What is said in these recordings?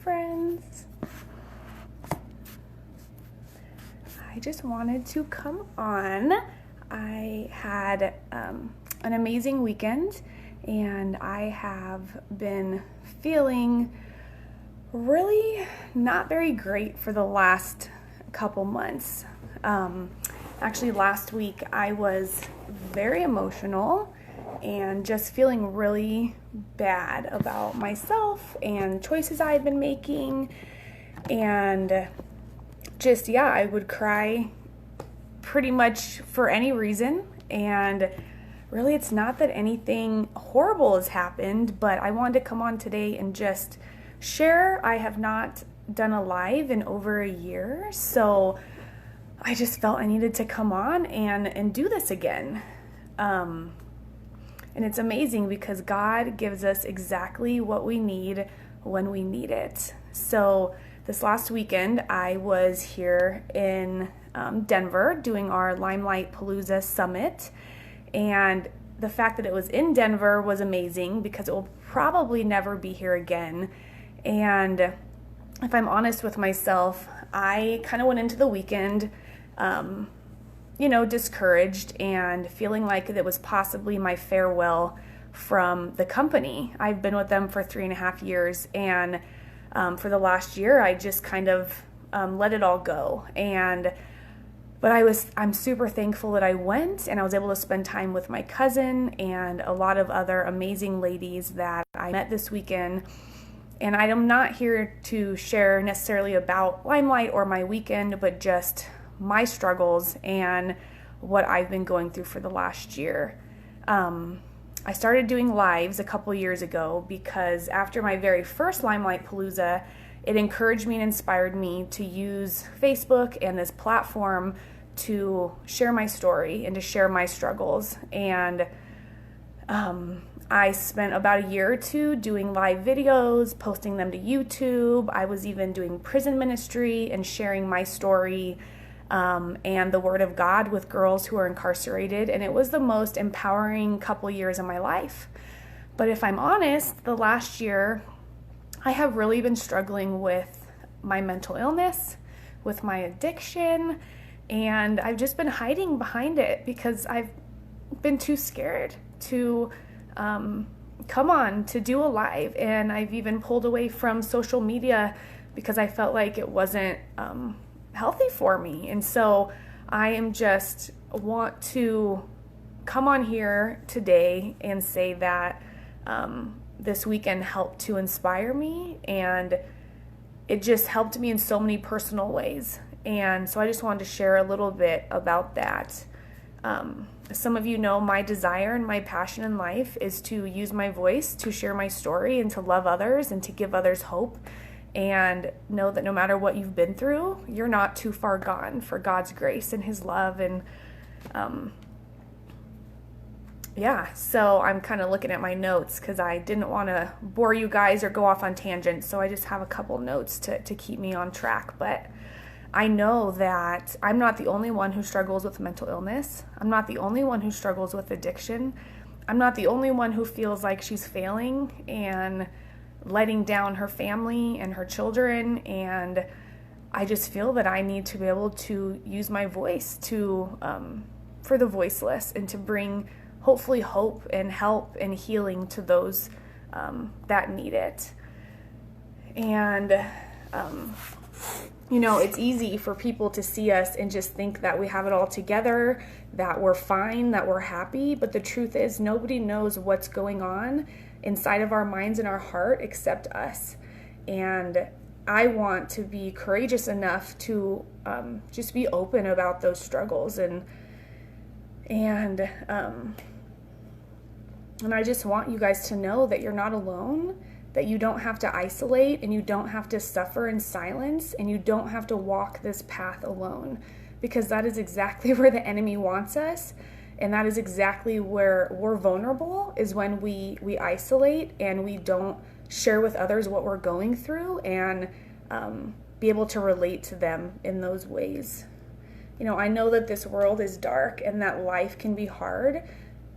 friends. I just wanted to come on. I had an amazing weekend, and I have been feeling really not very great for the last couple months. Actually, last week I was very emotional and just feeling really bad about myself and choices I had been making, and just, I would cry pretty much for any reason. And really, it's not that anything horrible has happened, but I wanted to come on today and just share. I have not done a live in over a year, so I just felt I needed to come on and do this again. And it's amazing because God gives us exactly what we need when we need it. So this last weekend, I was here in Denver doing our Limelight Palooza Summit. And the fact that it was in Denver was amazing because it will probably never be here again. And if I'm honest with myself, I kind of went into the weekend discouraged and feeling like it was possibly my farewell from the company. I've been with them for 3.5 years, and for the last year, I just kind of let it all go. But I'm super thankful that I went, and I was able to spend time with my cousin and a lot of other amazing ladies that I met this weekend. And I'm not here to share necessarily about Limelight or my weekend, but just my struggles and what I've been going through for the last year. I started doing lives a couple years ago because after my very first Limelight Palooza, it encouraged me and inspired me to use Facebook and this platform to share my story and to share my struggles. And I spent about a year or two doing live videos, posting them to YouTube. I was even doing prison ministry and sharing my story and the Word of God with girls who are incarcerated, and it was the most empowering couple years of my life. But if I'm honest, the last year, I have really been struggling with my mental illness, with my addiction, and I've just been hiding behind it because I've been too scared to come on to do a live, and I've even pulled away from social media because I felt like it wasn't healthy for me. And so I want to come on here today and say that this weekend helped to inspire me, and it just helped me in so many personal ways. And so I just wanted to share a little bit about that. Some of you know my desire and my passion in life is to use my voice to share my story and to love others and to give others hope, and know that no matter what you've been through, you're not too far gone for God's grace and His love. And so I'm kind of looking at my notes because I didn't want to bore you guys or go off on tangents, so I just have a couple notes to keep me on track. But I know that I'm not the only one who struggles with mental illness. I'm not the only one who struggles with addiction. I'm not the only one who feels like she's failing and letting down her family and her children. And I just feel that I need to be able to use my voice to for the voiceless and to bring hopefully hope and help and healing to those that need it. And it's easy for people to see us and just think that we have it all together, that we're fine, that we're happy. But the truth is, nobody knows what's going on inside of our minds and our heart except us. And I want to be courageous enough to just be open about those struggles. And I just want you guys to know that you're not alone, that you don't have to isolate, and you don't have to suffer in silence, and you don't have to walk this path alone, because that is exactly where the enemy wants us. And that is exactly where we're vulnerable, is when we isolate and we don't share with others what we're going through and be able to relate to them in those ways. I know that this world is dark and that life can be hard,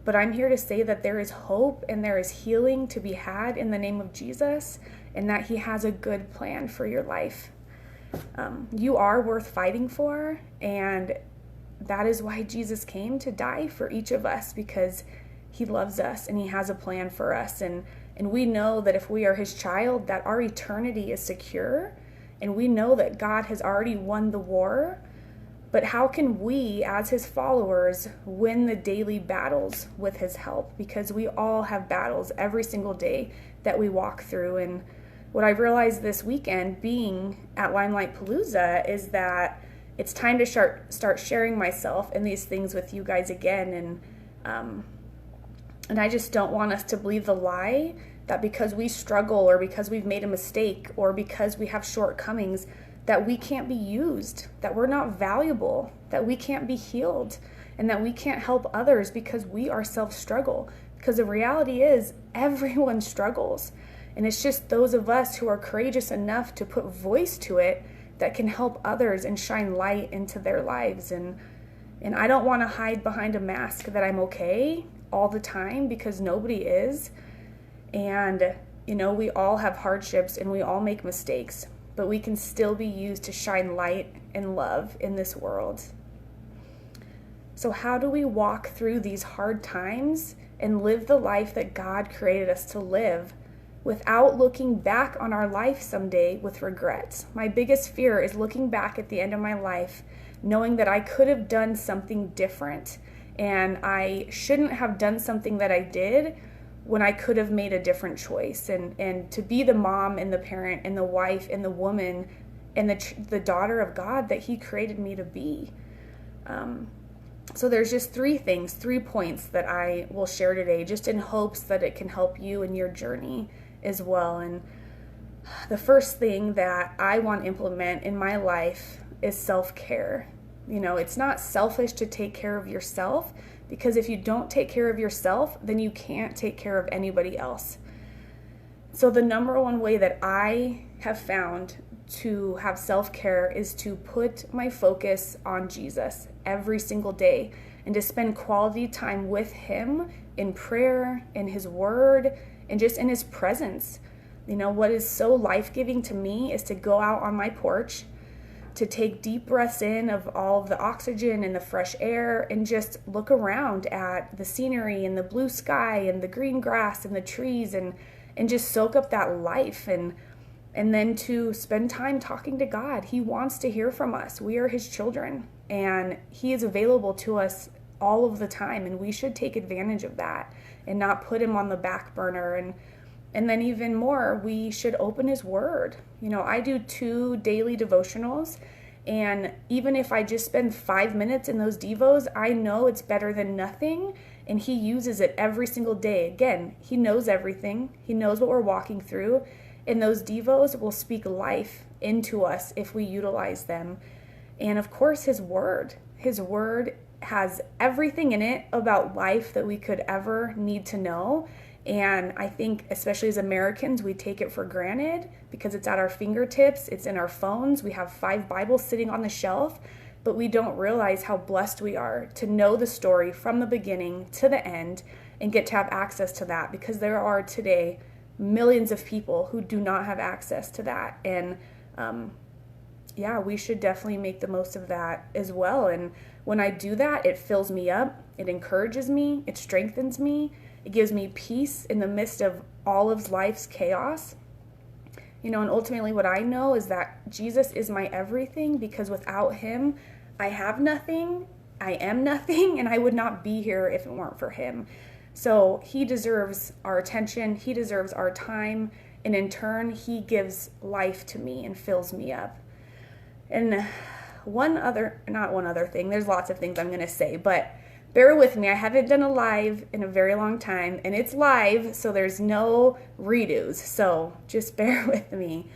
But I'm here to say that there is hope and there is healing to be had in the name of Jesus, and that he has a good plan for your life. You are worth fighting for, and that is why Jesus came to die for each of us, because he loves us and he has a plan for us. And we know that if we are his child, that our eternity is secure, and we know that God has already won the war. But how can we, as his followers, win the daily battles with his help? Because we all have battles every single day that we walk through. And what I've realized this weekend being at Limelight Palooza is that it's time to start sharing myself and these things with you guys again. And I just don't want us to believe the lie that because we struggle, or because we've made a mistake, or because we have shortcomings, that we can't be used, that we're not valuable, that we can't be healed, and that we can't help others because we ourselves struggle. Because the reality is, everyone struggles. And it's just those of us who are courageous enough to put voice to it that can help others and shine light into their lives. And I don't want to hide behind a mask that I'm okay all the time, because nobody is. And, we all have hardships and we all make mistakes, but we can still be used to shine light and love in this world. So how do we walk through these hard times and live the life that God created us to live without looking back on our life someday with regrets? My biggest fear is looking back at the end of my life, knowing that I could have done something different, and I shouldn't have done something that I did when I could have made a different choice. And to be the mom and the parent and the wife and the woman and the daughter of God that he created me to be. So there's just 3 points that I will share today, just in hopes that it can help you in your journey as well. And the first thing that I want to implement in my life is self-care. It's not selfish to take care of yourself, because if you don't take care of yourself, then you can't take care of anybody else. So the number one way that I have found to have self-care is to put my focus on Jesus every single day, and to spend quality time with him in prayer, in his word, and just in his presence. What is so life-giving to me is to go out on my porch, to take deep breaths in of all of the oxygen and the fresh air, and just look around at the scenery and the blue sky and the green grass and the trees, and just soak up that life, and then to spend time talking to God. He wants to hear from us. We are his children, and he is available to us all of the time, and we should take advantage of that and not put him on the back burner. And then even more, we should open his word. I do 2 daily devotionals, and even if I just spend 5 minutes in those devos, I know it's better than nothing, and he uses it every single day. Again, he knows everything. He knows what we're walking through, and those devos will speak life into us if we utilize them. And of course, his word has everything in it about life that we could ever need to know. And I think, especially as Americans, we take it for granted because it's at our fingertips, it's in our phones. We have 5 Bibles sitting on the shelf, but we don't realize how blessed we are to know the story from the beginning to the end and get to have access to that, because there are today millions of people who do not have access to that. And we should definitely make the most of that as well. And when I do that, it fills me up, it encourages me, it strengthens me. It gives me peace in the midst of all of life's chaos. And ultimately what I know is that Jesus is my everything, because without him, I have nothing, I am nothing, and I would not be here if it weren't for him. So he deserves our attention, he deserves our time, and in turn, he gives life to me and fills me up. And not one other thing, there's lots of things I'm going to say, but bear with me. I haven't done a live in a very long time, and it's live, so there's no redos. So just bear with me.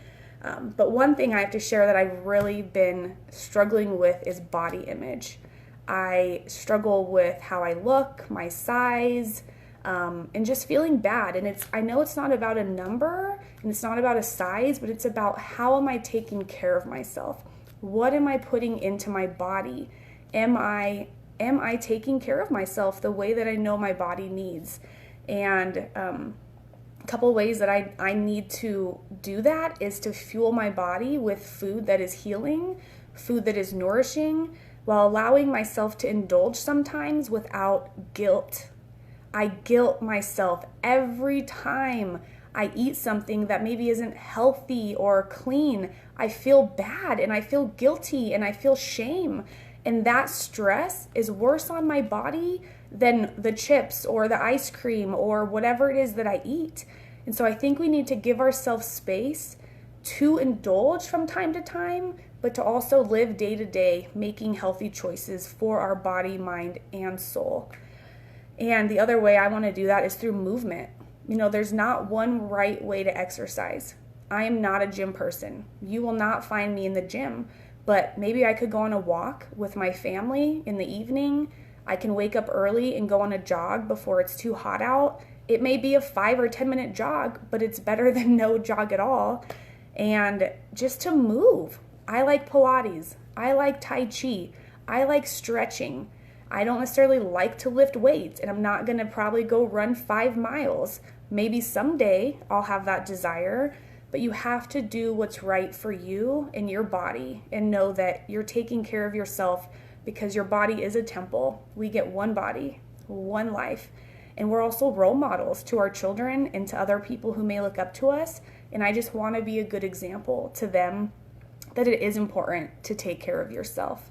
But one thing I have to share that I've really been struggling with is body image. I struggle with how I look, my size, and just feeling bad. And I know it's not about a number and it's not about a size, but it's about how am I taking care of myself? What am I putting into my body? Am I am I taking care of myself the way that I know my body needs? And a couple ways that I need to do that is to fuel my body with food that is healing, food that is nourishing, while allowing myself to indulge sometimes without guilt. I guilt myself every time I eat something that maybe isn't healthy or clean. I feel bad and I feel guilty and I feel shame. And that stress is worse on my body than the chips or the ice cream or whatever it is that I eat. And so I think we need to give ourselves space to indulge from time to time, but to also live day to day, making healthy choices for our body, mind, and soul. And the other way I want to do that is through movement. There's not one right way to exercise. I am not a gym person. You will not find me in the gym, but maybe I could go on a walk with my family in the evening. I can wake up early and go on a jog before it's too hot out. It may be a 5 or 10 minute jog, but it's better than no jog at all. And just to move. I like Pilates. I like Tai Chi. I like stretching. I don't necessarily like to lift weights, and I'm not going to probably go run 5 miles. Maybe someday I'll have that desire, but you have to do what's right for you and your body and know that you're taking care of yourself because your body is a temple. We get one body, one life, and we're also role models to our children and to other people who may look up to us, and I just want to be a good example to them that it is important to take care of yourself.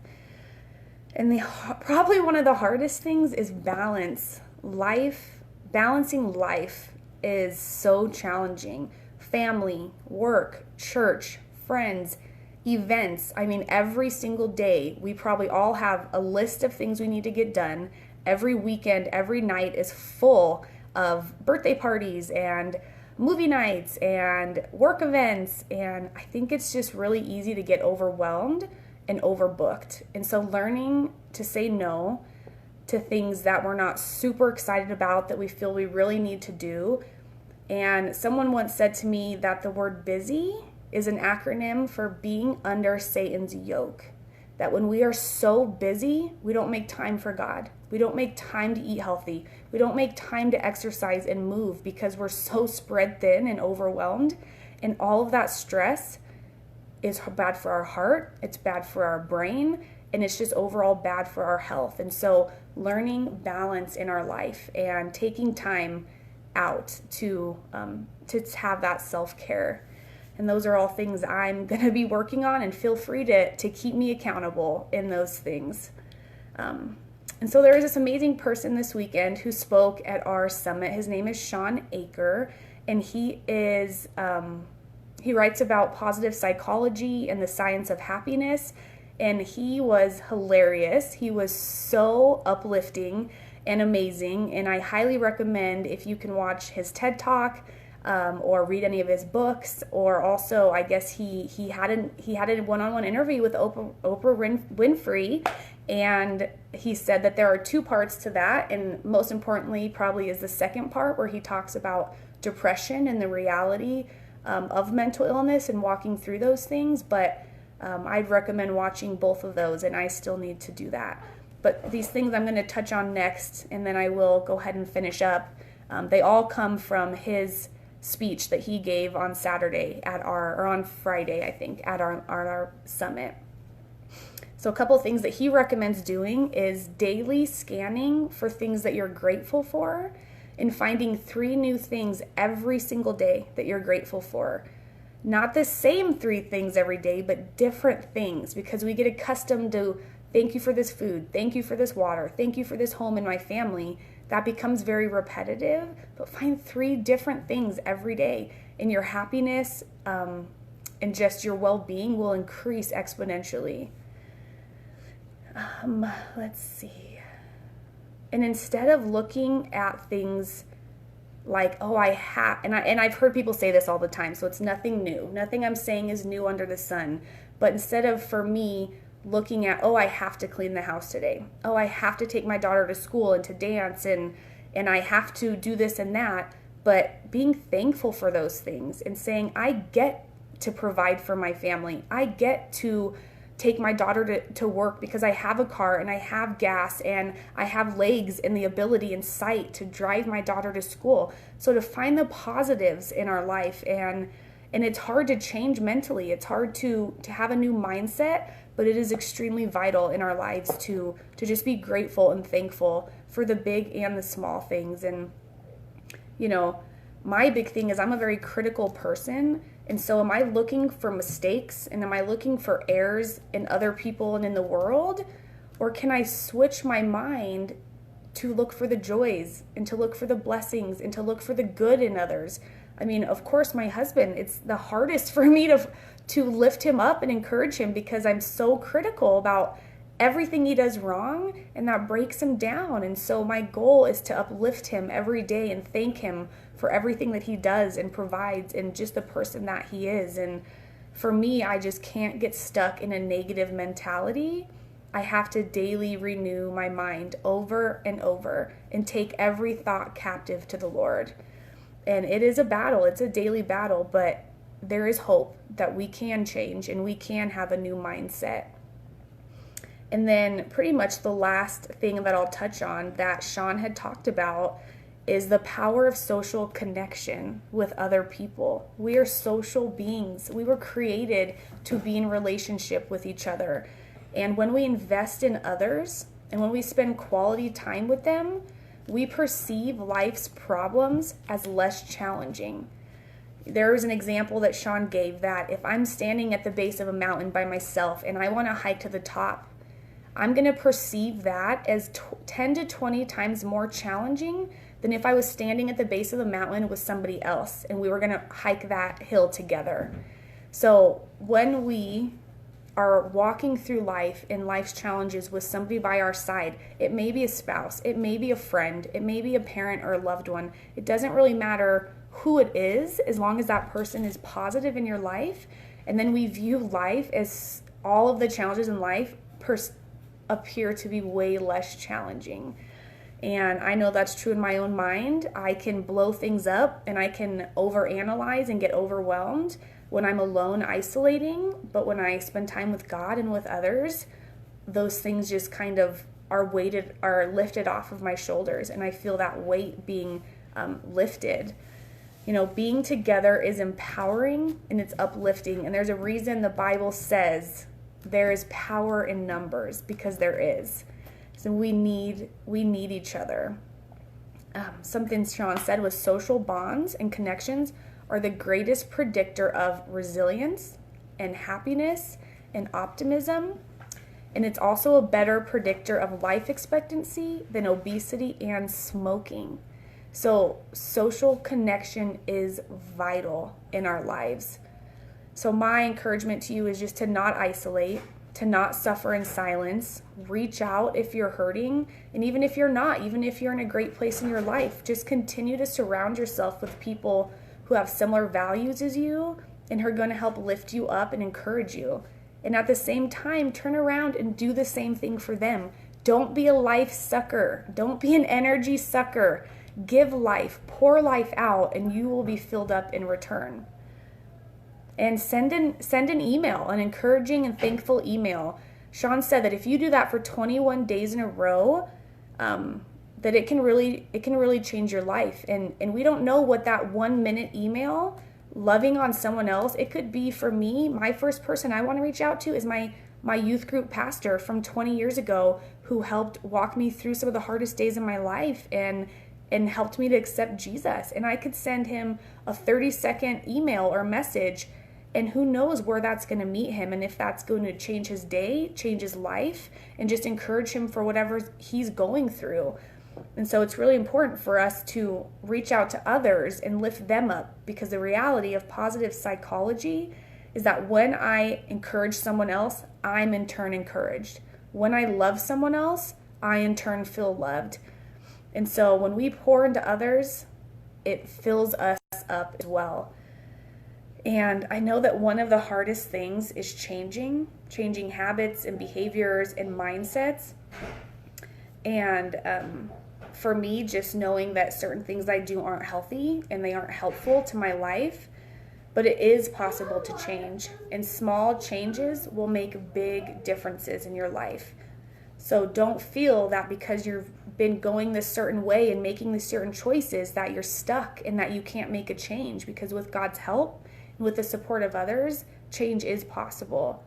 And probably one of the hardest things is balance. Balancing life is so challenging. Family, work, church, friends, events. Every single day, we probably all have a list of things we need to get done. Every weekend, every night is full of birthday parties and movie nights and work events. And I think it's just really easy to get overwhelmed and overbooked. And so learning to say no to things that we're not super excited about, that we feel we really need to do. And someone once said to me that the word busy is an acronym for being under Satan's yoke. That when we are so busy, we don't make time for God. We don't make time to eat healthy. We don't make time to exercise and move because we're so spread thin and overwhelmed. And all of that stress is bad for our heart, it's bad for our brain, and it's just overall bad for our health. And so learning balance in our life and taking time out to have that self-care. And those are all things I'm going to be working on, and feel free to keep me accountable in those things. And so there was this amazing person this weekend who spoke at our summit. His name is Shawn Achor, and he writes about positive psychology and the science of happiness, and he was hilarious. He was so uplifting and amazing, and I highly recommend if you can watch his TED Talk or read any of his books, or also I guess he had a one-on-one interview with Oprah Winfrey, and he said that there are 2 parts to that, and most importantly probably is the second part where he talks about depression and the reality of mental illness and walking through those things. But I'd recommend watching both of those, and I still need to do that. But these things I'm going to touch on next, and then I will go ahead and finish up. They all come from his speech that he gave on Saturday on Friday, I think, at our summit. So a couple of things that he recommends doing is daily scanning for things that you're grateful for, and finding 3 new things every single day that you're grateful for. Not the same 3 things every day, but different things, because we get accustomed to thank you for this food, thank you for this water, thank you for this home and my family. That becomes very repetitive, but find 3 different things every day, and your happiness and just your well-being will increase exponentially. Let's see. And instead of looking at things like, oh, I've heard people say this all the time, so it's nothing new. Nothing I'm saying is new under the sun. But instead of, for me, looking at, oh, I have to clean the house today. Oh, I have to take my daughter to school and to dance, and I have to do this and that. But being thankful for those things and saying, I get to provide for my family. I get to take my daughter to work because I have a car and I have gas and I have legs and the ability and sight to drive my daughter to school. So to find the positives in our life, and it's hard to change mentally. It's hard to have a new mindset, but it is extremely vital in our lives to just be grateful and thankful for the big and the small things. And my big thing is I'm a very critical person. And so am I looking for mistakes, and am I looking for errors in other people and in the world? Or can I switch my mind to look for the joys and to look for the blessings and to look for the good in others? I mean, of course, my husband, it's the hardest for me to lift him up and encourage him because I'm so critical about everything he does wrong, and that breaks him down. And so my goal is to uplift him every day and thank him for everything that he does and provides and just the person that he is. And for me, I just can't get stuck in a negative mentality. I have to daily renew my mind over and over and take every thought captive to the Lord. And it is a battle. It's a daily battle, but there is hope that we can change and we can have a new mindset. And then pretty much the last thing that I'll touch on that Sean had talked about is the power of social connection with other people. We are social beings. We were created to be in relationship with each other. And when we invest in others and when we spend quality time with them, we perceive life's problems as less challenging. There was an example that Sean gave that if I'm standing at the base of a mountain by myself and I want to hike to the top, I'm going to perceive that as 10 to 20 times more challenging than if I was standing at the base of the mountain with somebody else and we were going to hike that hill together. So when we are walking through life and life's challenges with somebody by our side, it may be a spouse, it may be a friend, it may be a parent or a loved one. It doesn't really matter who it is, as long as that person is positive in your life. And then we view life as all of the challenges in life appear to be way less challenging. And I know that's true in my own mind. I can blow things up and I can overanalyze and get overwhelmed when I'm alone isolating. But when I spend time with God and with others, those things just kind of are lifted off of my shoulders, and I feel that weight being lifted. Being together is empowering and it's uplifting. And there's a reason the Bible says there is power in numbers, because there is. So we need each other. Something Sean said was social bonds and connections are the greatest predictor of resilience and happiness and optimism. And it's also a better predictor of life expectancy than obesity and smoking. So social connection is vital in our lives. So my encouragement to you is just to not isolate, to not suffer in silence. Reach out if you're hurting. And even if you're not, even if you're in a great place in your life, just continue to surround yourself with people who have similar values as you and who are going to help lift you up and encourage you. And at the same time, turn around and do the same thing for them. Don't be a life sucker. Don't be an energy sucker. Give life, pour life out, and you will be filled up in return. And send an email, an encouraging and thankful email. Sean said that if you do that for 21 days in a row, that it can really change your life. And we don't know what that 1 minute email, loving on someone else, it could be. For me, my first person I want to reach out to is my youth group pastor from 20 years ago, who helped walk me through some of the hardest days in my life and helped me to accept Jesus. And I could send him a 30-second email or message, and who knows where that's going to meet him, and if that's going to change his day, change his life, and just encourage him for whatever he's going through. And so it's really important for us to reach out to others and lift them up, because the reality of positive psychology is that when I encourage someone else, I'm in turn encouraged. When I love someone else, I in turn feel loved. And so when we pour into others, it fills us up as well. And I know that one of the hardest things is changing habits and behaviors and mindsets. And for me, just knowing that certain things I do aren't healthy and they aren't helpful to my life, But it is possible to change, and small changes will make big differences in your life. So don't feel that because you've been going this certain way and making these certain choices that you're stuck and that you can't make a change, because with God's help and with the support of others, change is possible.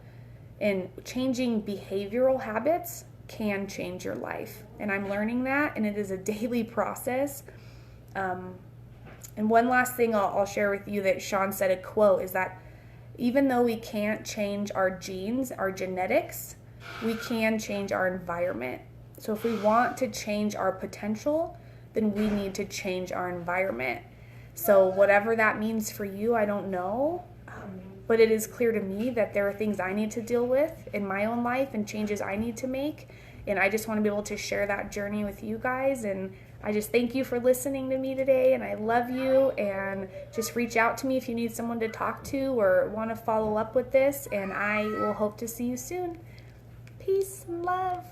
And changing behavioral habits can change your life. And I'm learning that, and it is a daily process. And one last thing I'll share with you that Sean said, a quote, is that even though we can't change our genes, our genetics, we can change our environment. So if we want to change our potential, then we need to change our environment. So whatever that means for you, I don't know. But it is clear to me that there are things I need to deal with in my own life and changes I need to make. And I just want to be able to share that journey with you guys. And I just thank you for listening to me today, and I love you. And just reach out to me if you need someone to talk to or want to follow up with this. And I will hope to see you soon. Peace and love.